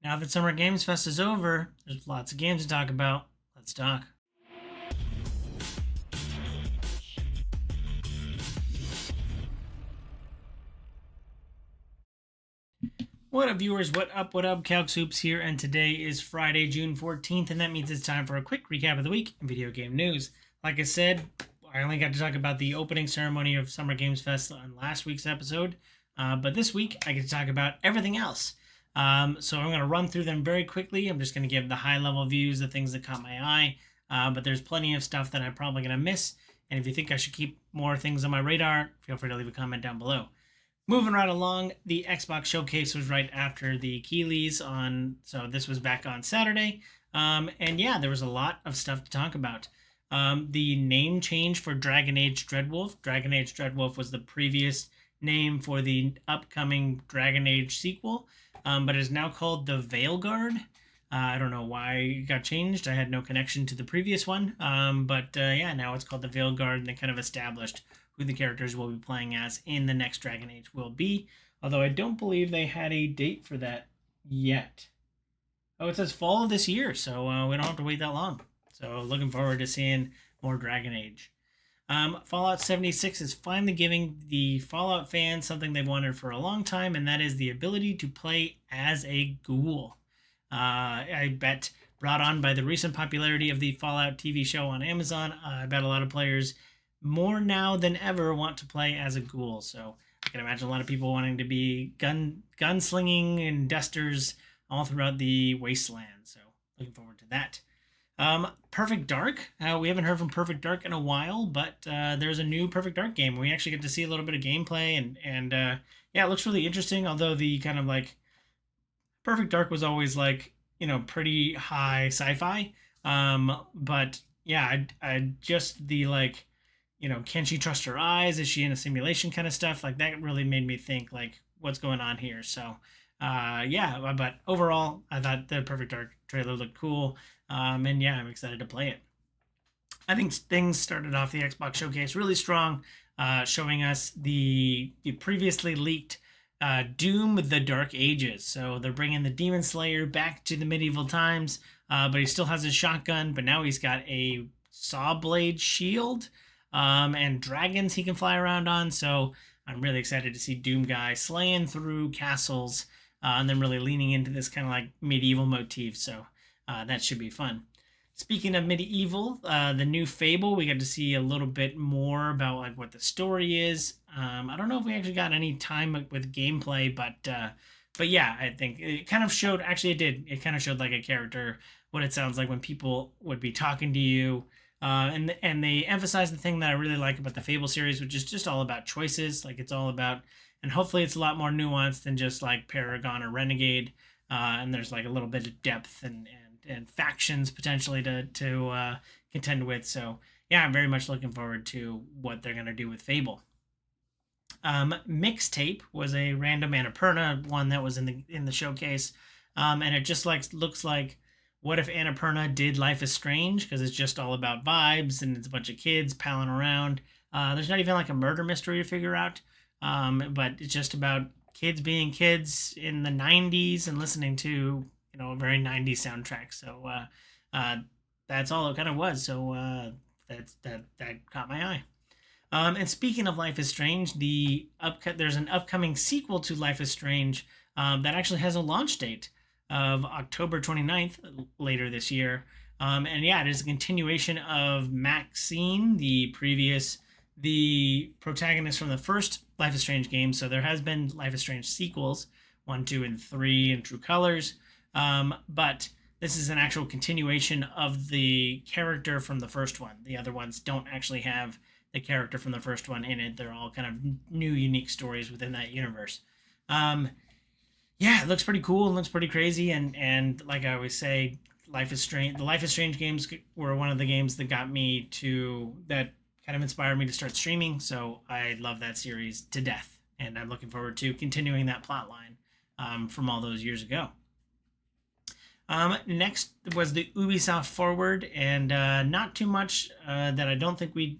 Now that Summer Games Fest is over, there's lots of games to talk about. Let's talk. What up, viewers? What up? Calc Soups here, and today is Friday, June 14th, and that means it's time for a quick recap of the week in video game news. Like I said, I only got to talk about the opening ceremony of Summer Games Fest on last week's episode, but this week I get to talk about everything else. So I'm going to run through them very quickly. I'm just going to give the high-level views, the things that caught my eye, but there's plenty of stuff that I'm probably going to miss, and if you think I should keep more things on my radar, feel free to leave a comment down below. Moving right along, the Xbox Showcase was right after the Keighleys so this was back on Saturday. And yeah, there was a lot of stuff to talk about. The name change for Dragon Age Dreadwolf. Dragon Age Dreadwolf was the previous name for the upcoming Dragon Age sequel, but it is now called the Veilguard. I don't know why it got changed. I had no connection to the previous one, but yeah, now it's called the Veilguard, and they kind of established who the characters will be playing as in the next Dragon Age will be. Although I don't believe they had a date for that yet. Oh, it says fall of this year, so we don't have to wait that long. So looking forward to seeing more Dragon Age. Fallout 76 is finally giving the Fallout fans something they've wanted for a long time, and that is the ability to play as a ghoul. I bet brought on by the recent popularity of the Fallout TV show on Amazon, I bet a lot of players more now than ever want to play as a ghoul. So I can imagine a lot of people wanting to be gunslinging and dusters all throughout the wasteland. So looking forward to that. Perfect Dark. We haven't heard from Perfect Dark in a while, but there's a new Perfect Dark game. We actually get to see a little bit of gameplay, and yeah, it looks really interesting. Although the kind of like Perfect Dark was always like, pretty high sci-fi. But yeah, I just the like, can she trust her eyes? Is she in a simulation kind of stuff? Like that really made me think like what's going on here. So yeah, but overall I thought the Perfect Dark trailer looked cool. And yeah, I'm excited to play it. I think things started off the Xbox Showcase really strong, showing us the previously leaked Doom: The Dark Ages. So they're bringing the Demon Slayer back to the medieval times, but he still has his shotgun, but now he's got a saw blade shield, and dragons he can fly around on. So I'm really excited to see Doom Guy slaying through castles, and then really leaning into this kind of like medieval motif. So that should be fun. Speaking of medieval, the new Fable, we got to see a little bit more about like what the story is. I don't know if we actually got any time with gameplay, but yeah, I think it kind of showed. Actually, it did. It kind of showed like a character, what it sounds like when people would be talking to you. And they emphasize the thing that I really like about the Fable series, which is just all about choices. Like it's all about, and hopefully it's a lot more nuanced than just like Paragon or Renegade. And there's like a little bit of depth and factions potentially to contend with. So yeah, I'm very much looking forward to what they're gonna do with Fable. Mixtape was a random Annapurna one that was in the showcase, and it just like looks like, what if Annapurna did Life is Strange? Because it's just all about vibes and it's a bunch of kids palling around. There's not even like a murder mystery to figure out, but it's just about kids being kids in the 90s and listening to, a very 90s soundtrack. So that's all it kind of was. So that caught my eye. And speaking of Life is Strange, there's an upcoming sequel to Life is Strange that actually has a launch date of October 29th later this year. And yeah, it is a continuation of Maxine, the protagonist from the first Life is Strange game. So there has been Life is Strange sequels, 1, 2, and 3 in True Colors. But this is an actual continuation of the character from the first one. The other ones don't actually have the character from the first one in it. They're all kind of new, unique stories within that universe. Yeah, it looks pretty cool and looks pretty crazy. And like I always say, Life is Strange. The Life is Strange games were one of the games that that kind of inspired me to start streaming. So I love that series to death, and I'm looking forward to continuing that plot line from all those years ago. Next was the Ubisoft Forward, and not too much that we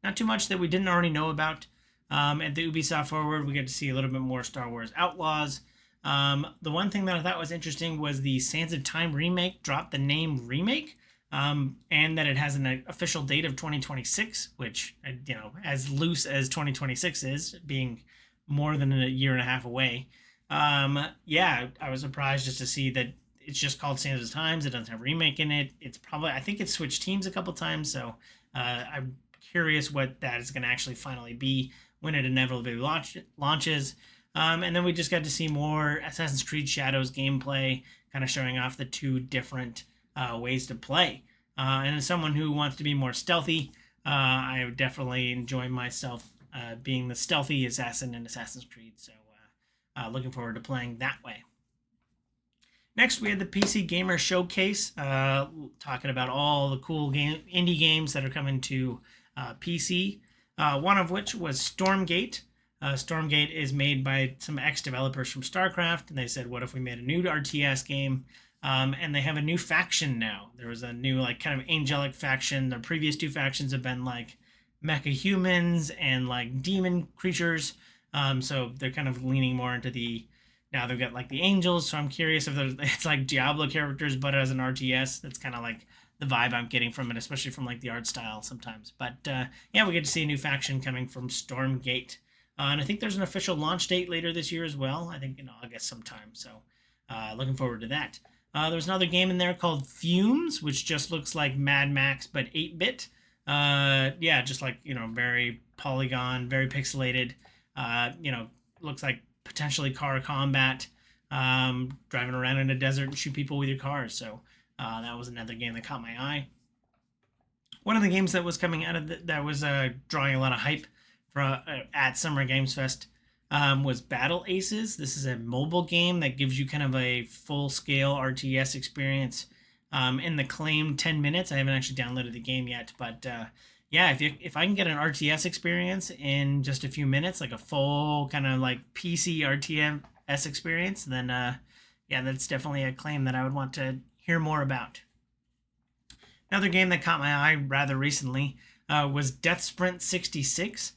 didn't already know about. At the Ubisoft Forward, we get to see a little bit more Star Wars Outlaws. The one thing that I thought was interesting was the Sands of Time remake dropped the name remake, and that it has an official date of 2026, which, as loose as 2026 is, being more than a year and a half away. Yeah, I was surprised just to see that it's just called Sands of Times. It doesn't have remake in it. It's probably, I think it's switched teams a couple times, so I'm curious what that is going to actually finally be when it inevitably launches. And then we just got to see more Assassin's Creed Shadows gameplay, kind of showing off the two different ways to play. And as someone who wants to be more stealthy, I would definitely enjoy myself being the stealthy assassin in Assassin's Creed. So looking forward to playing that way. Next, we had the PC Gamer Showcase, talking about all the cool indie games that are coming to PC. One of which was Stormgate. Stormgate is made by some ex-developers from StarCraft, and they said, what if we made a new RTS game? And they have a new faction now. There was a new, kind of angelic faction. The previous two factions have been, mecha humans and, demon creatures. So they're kind of leaning more into now they've got, the angels, so I'm curious if it's like Diablo characters, but as an RTS. That's kind of the vibe I'm getting from it, especially from, the art style sometimes. But, yeah, we get to see a new faction coming from Stormgate. And I think there's an official launch date later this year as well. I think in August sometime. So looking forward to that. There's another game in there called Fumes, which just looks like Mad Max, but 8-bit. Yeah, just very polygon, very pixelated. Looks like potentially car combat, driving around in a desert and shoot people with your cars. So that was another game that caught my eye. One of the games that was coming out of that was drawing a lot of hype at Summer Games Fest was Battle Aces. This is a mobile game that gives you kind of a full-scale RTS experience in the claimed 10 minutes. I haven't actually downloaded the game yet, but yeah, if I can get an RTS experience in just a few minutes, like a full kind of PC RTS experience, then yeah, that's definitely a claim that I would want to hear more about. Another game that caught my eye rather recently was Death Sprint 66.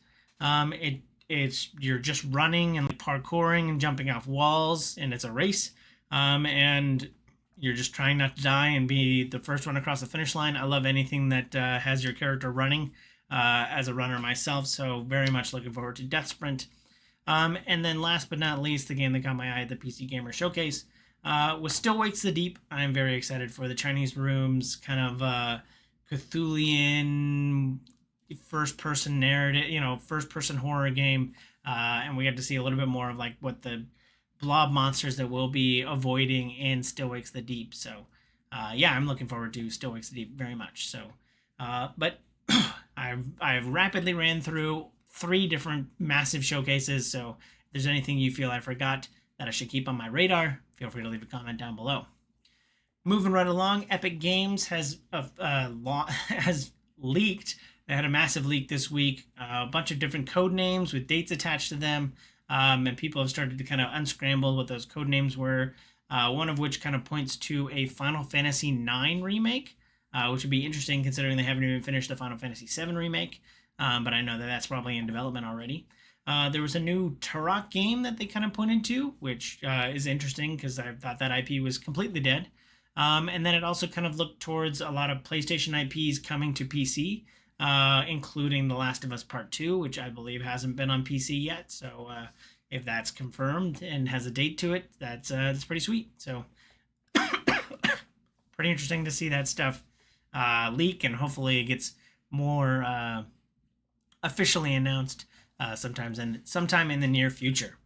It's you're just running and parkouring and jumping off walls, and it's a race, and you're just trying not to die and be the first one across the finish line. I love anything that has your character running, as a runner myself, so very much looking forward to Death Sprint. And then last but not least, the game that caught my eye at the PC Gamer Showcase was Still Waits the Deep. I'm very excited for the Chinese Rooms kind of Cthulhian first-person narrative, first-person horror game, and we got to see a little bit more of what the blob monsters that we'll be avoiding in Still Wakes the Deep. So, yeah, I'm looking forward to Still Wakes the Deep very much. So, but I've rapidly ran through 3 different massive showcases. So, if there's anything you feel I forgot that I should keep on my radar, feel free to leave a comment down below. Moving right along, Epic Games has leaked. They had a massive leak this week, a bunch of different code names with dates attached to them, and people have started to kind of unscramble what those code names were, one of which kind of points to a Final Fantasy IX remake, which would be interesting considering they haven't even finished the Final Fantasy VII remake, but I know that that's probably in development already. There was a new Turok game that they kind of pointed to, which is interesting because I thought that IP was completely dead. And then it also kind of looked towards a lot of PlayStation IPs coming to PC, including The Last of Us Part 2, which I believe hasn't been on PC yet. So if that's confirmed and has a date to it, that's pretty sweet. So pretty interesting to see that stuff leak, and hopefully it gets more officially announced sometime in the near future.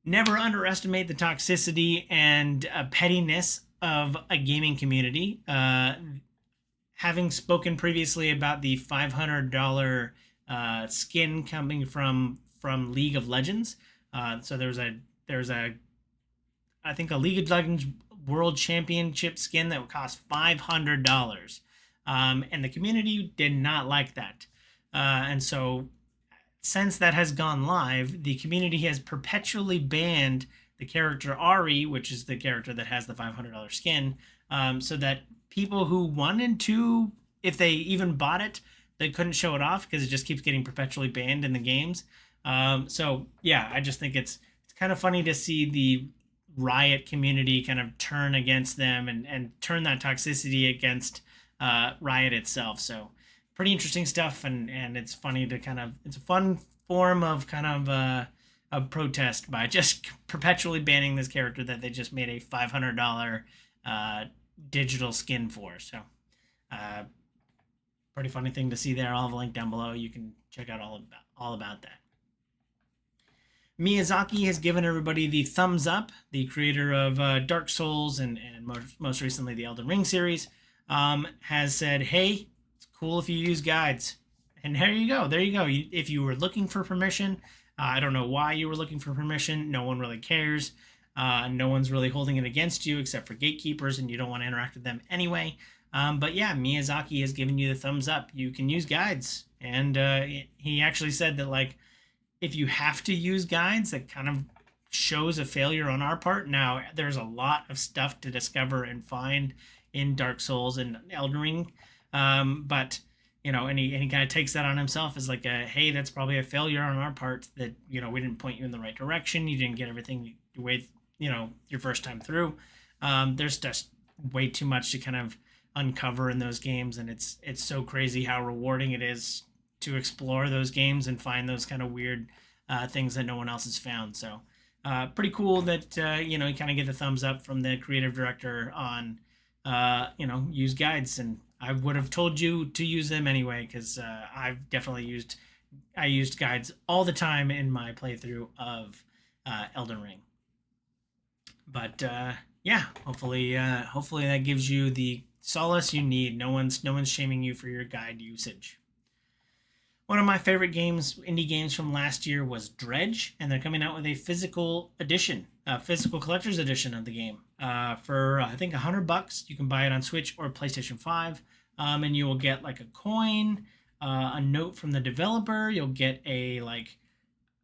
Never underestimate the toxicity and pettiness of a gaming community. Having spoken previously about the $500 skin coming from League of Legends, so there's a I think a League of Legends World Championship skin that would cost $500, and the community did not like that, and so since that has gone live, the community has perpetually banned the character Ari, which is the character that has the $500 skin, so that people who wanted to, if they even bought it, they couldn't show it off because it just keeps getting perpetually banned in the games. So yeah, I just think it's kind of funny to see the Riot community kind of turn against them and turn that toxicity against Riot itself. So pretty interesting stuff, and it's funny to kind of, it's a fun form of kind of a protest by just perpetually banning this character that they just made a $500 digital skin for. So pretty funny thing to see there. I'll have a link down below. You can check out all about that. Miyazaki has given everybody the thumbs up. The creator of Dark Souls and most recently the Elden Ring series has said, hey, it's cool if you use guides. And there you go. There you go. If you were looking for permission, I don't know why you were looking for permission. No one really cares. No one's really holding it against you except for gatekeepers, and you don't want to interact with them anyway. But yeah, Miyazaki has given you the thumbs up. You can use guides. And he actually said that, like, if you have to use guides, that kind of shows a failure on our part. Now, there's a lot of stuff to discover and find in Dark Souls and Elden Ring. But, you know, and he kind of takes that on himself as like a, hey, that's probably a failure on our part that, you know, we didn't point you in the right direction. You didn't get everything your first time through. There's just way too much to kind of uncover in those games, and it's so crazy how rewarding it is to explore those games and find those kind of weird things that no one else has found. So pretty cool that you kind of get the thumbs up from the creative director on use guides. And I would have told you to use them anyway, because I've definitely used guides all the time in my playthrough of Elden Ring. But yeah, hopefully that gives you the solace you need. No one's shaming you for your guide usage. One of my favorite indie games from last year was Dredge, and they're coming out with a physical edition, physical collector's edition of the game for I think $100. You can buy it on Switch or PlayStation 5, and you will get like a coin, a note from the developer. You'll get a, like,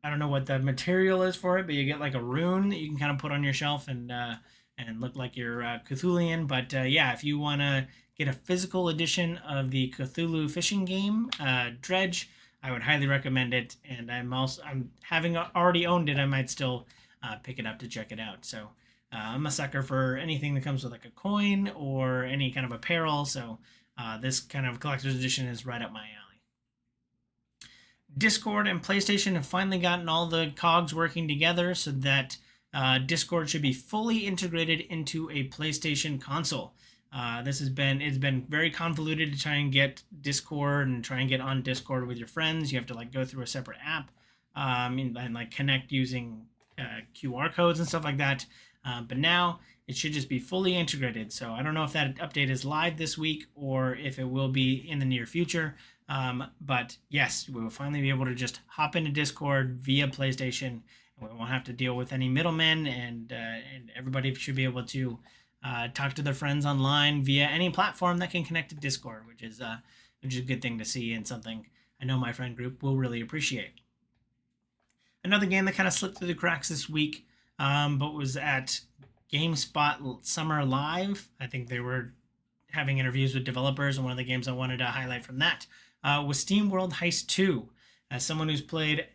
I don't know what the material is for it, but you get like a rune that you can kind of put on your shelf and look like you're Cthulhian. But yeah, if you want to get a physical edition of the Cthulhu fishing game, Dredge, I would highly recommend it. And I'm having already owned it, I might still pick it up to check it out. So I'm a sucker for anything that comes with like a coin or any kind of apparel. So this kind of collector's edition is right up my alley. Discord and PlayStation have finally gotten all the cogs working together so that Discord should be fully integrated into a PlayStation console. It's been very convoluted to try and get Discord and try and get on Discord with your friends. You have to like go through a separate app and like connect using QR codes and stuff like that. But now it should just be fully integrated. So I don't know if that update is live this week or if it will be in the near future. But yes, we will finally be able to just hop into Discord via PlayStation. We won't have to deal with any middlemen, and everybody should be able to talk to their friends online via any platform that can connect to Discord, which is a good thing to see and something I know my friend group will really appreciate. Another game that kind of slipped through the cracks this week, but was at GameSpot Summer Live. I think they were having interviews with developers, and one of the games I wanted to highlight from that was SteamWorld Heist 2. As someone who's played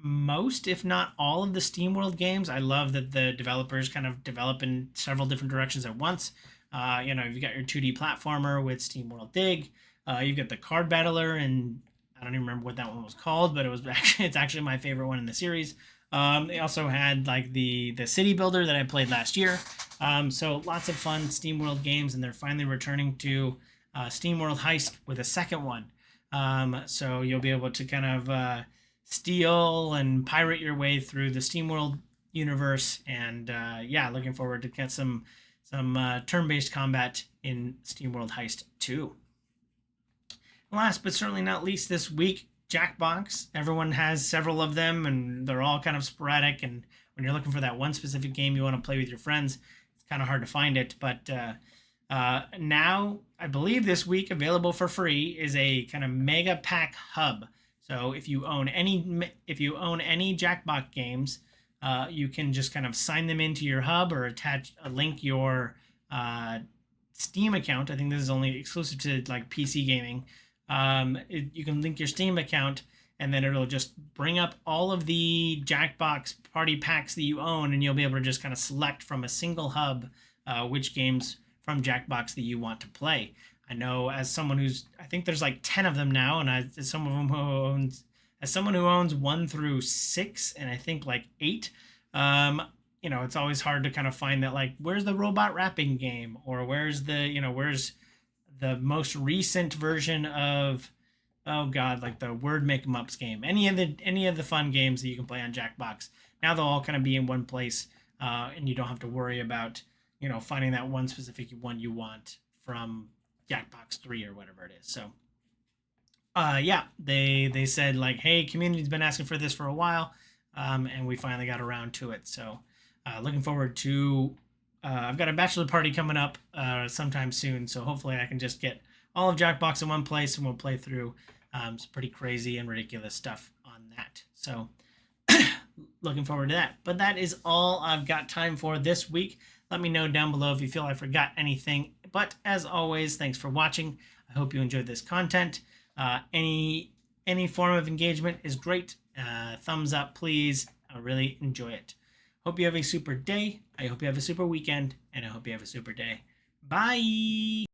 most, if not all, of the SteamWorld games, I love that the developers kind of develop in several different directions at once. You've got your 2D platformer with SteamWorld Dig. You've got the card battler, and I don't even remember what that one was called, but it's actually my favorite one in the series. They also had like the city builder that I played last year. So lots of fun SteamWorld games, and they're finally returning to SteamWorld Heist with a second one. So you'll be able to kind of steal and pirate your way through the SteamWorld universe, and looking forward to get some turn-based combat in SteamWorld Heist 2. Last but certainly not least, this week, Jackbox. Everyone has several of them, and they're all kind of sporadic, and when you're looking for that one specific game you want to play with your friends, it's kind of hard to find it. But now, I believe this week, available for free is a kind of mega pack hub. So if you own any Jackbox games, you can just kind of sign them into your hub or link your Steam account. I think this is only exclusive to like PC gaming. You can link your Steam account and then it'll just bring up all of the Jackbox party packs that you own, and you'll be able to just kind of select from a single hub which games from Jackbox that you want to play. I know as someone I think there's like 10 of them now, and as someone who owns 1 through 6, and I think like 8, it's always hard to kind of find that, like, where's the robot rapping game, or where's the most recent version of, oh god, like the word make 'em ups game. Any of the fun games that you can play on Jackbox. Now they'll all kind of be in one place, and you don't have to worry about finding that one specific one you want from Jackbox 3 or whatever it is. So yeah, they said like, hey, community's been asking for this for a while, and we finally got around to it. So looking forward to. I've got a bachelor party coming up sometime soon, so hopefully I can just get all of Jackbox in one place and we'll play through some pretty crazy and ridiculous stuff on that. So looking forward to that. But that is all I've got time for this week. Let me know down below if you feel I forgot anything. But as always, thanks for watching. I hope you enjoyed this content. Any form of engagement is great. Thumbs up, please. I really enjoy it. Hope you have a super day. I hope you have a super weekend. And I hope you have a super day. Bye.